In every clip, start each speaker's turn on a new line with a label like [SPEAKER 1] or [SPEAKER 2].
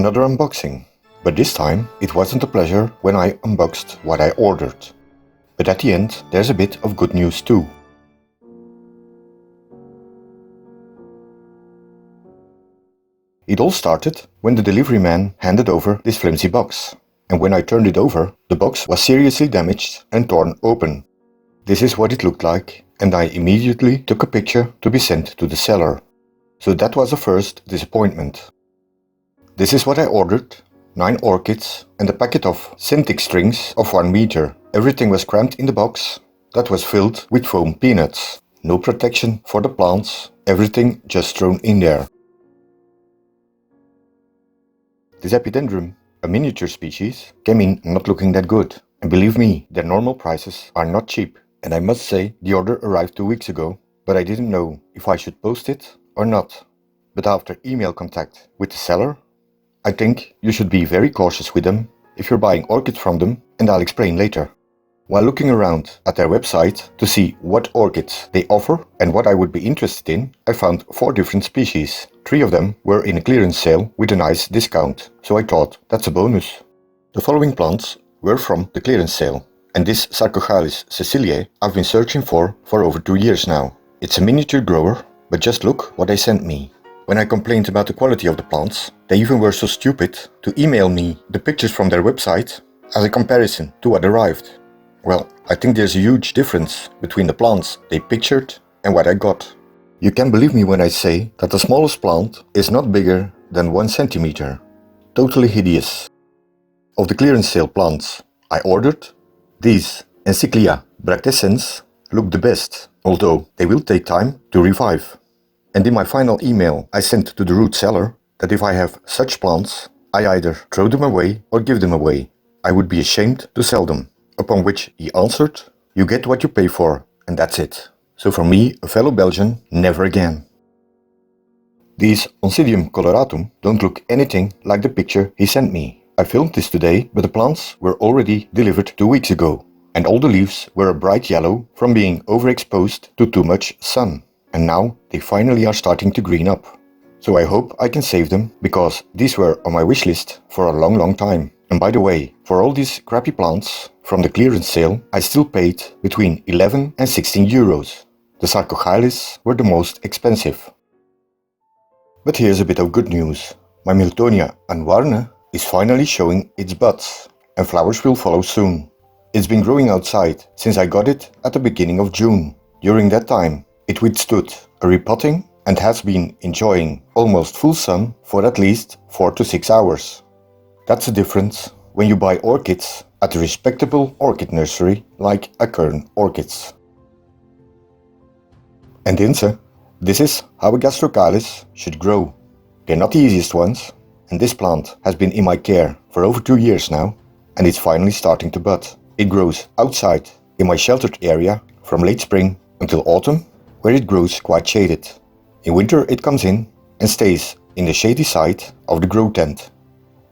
[SPEAKER 1] another unboxing, but this time it wasn't a pleasure when I unboxed what I ordered. But at the end there's a bit of good news too. It all started when the delivery man handed over this flimsy box, and when I turned it over, the box was seriously damaged and torn open. This is what it looked like, and I immediately took a picture to be sent to the seller. So that was the first disappointment. This is what I ordered: 9 orchids and a packet of Cintiq strings of 1 meter. Everything was crammed in the box that was filled with foam peanuts. No protection for the plants, everything just thrown in there. This Epidendrum, a miniature species, came in not looking that good. And believe me, their normal prices are not cheap. And I must say, the order arrived 2 weeks ago, but I didn't know if I should post it or not. But after email contact with the seller, I think you should be very cautious with them if you're buying orchids from them, and I'll explain later. While looking around at their website to see what orchids they offer and what I would be interested in, I found 4 different species. 3 of them were in a clearance sale with a nice discount, so I thought that's a bonus. The following plants were from the clearance sale, and this Sarcochilus ceciliae I've been searching for over 2 years now. It's a miniature grower, but just look what they sent me. When I complained about the quality of the plants, they even were so stupid to email me the pictures from their website as a comparison to what arrived. Well, I think there's a huge difference between the plants they pictured and what I got. You can believe me when I say that the smallest plant is not bigger than 1 centimeter. Totally hideous. Of the clearance sale plants I ordered, these Encyclia bractescens look the best, although they will take time to revive. And in my final email I sent to the root seller that if I have such plants, I either throw them away or give them away. I would be ashamed to sell them. Upon which he answered, "You get what you pay for, and that's it." So for me, a fellow Belgian, never again. These Oncidium coloratum don't look anything like the picture he sent me. I filmed this today, but the plants were already delivered 2 weeks ago, and all the leaves were a bright yellow from being overexposed to too much sun. And now they finally are starting to green up. So I hope I can save them, because these were on my wish list for a long time. And by the way, for all these crappy plants from the clearance sale, I still paid between 11 and 16 euros. The Sarcochilus were the most expensive. But here's a bit of good news. My Miltonia and Warne is finally showing its buds, and flowers will follow soon. It's been growing outside since I got it at the beginning of June. During that time, it withstood a repotting and has been enjoying almost full sun for at least 4 to 6 hours. That's the difference when you buy orchids at a respectable orchid nursery like AKA Orchids. And Inse, this is how a Gastrochilus should grow. They're not the easiest ones, and this plant has been in my care for over 2 years now, and it's finally starting to bud. It grows outside in my sheltered area from late spring until autumn, where it grows quite shaded. In winter it comes in and stays in the shady side of the grow tent.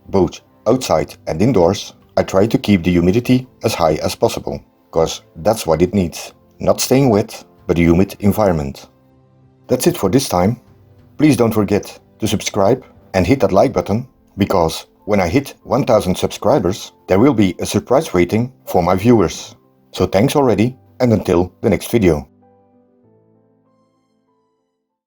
[SPEAKER 1] Both outside and indoors, I try to keep the humidity as high as possible, because that's what it needs. Not staying wet, but a humid environment. That's it for this time. Please don't forget to subscribe and hit that like button, because when I hit 1000 subscribers, there will be a surprise waiting for my viewers. So thanks already, and until the next video.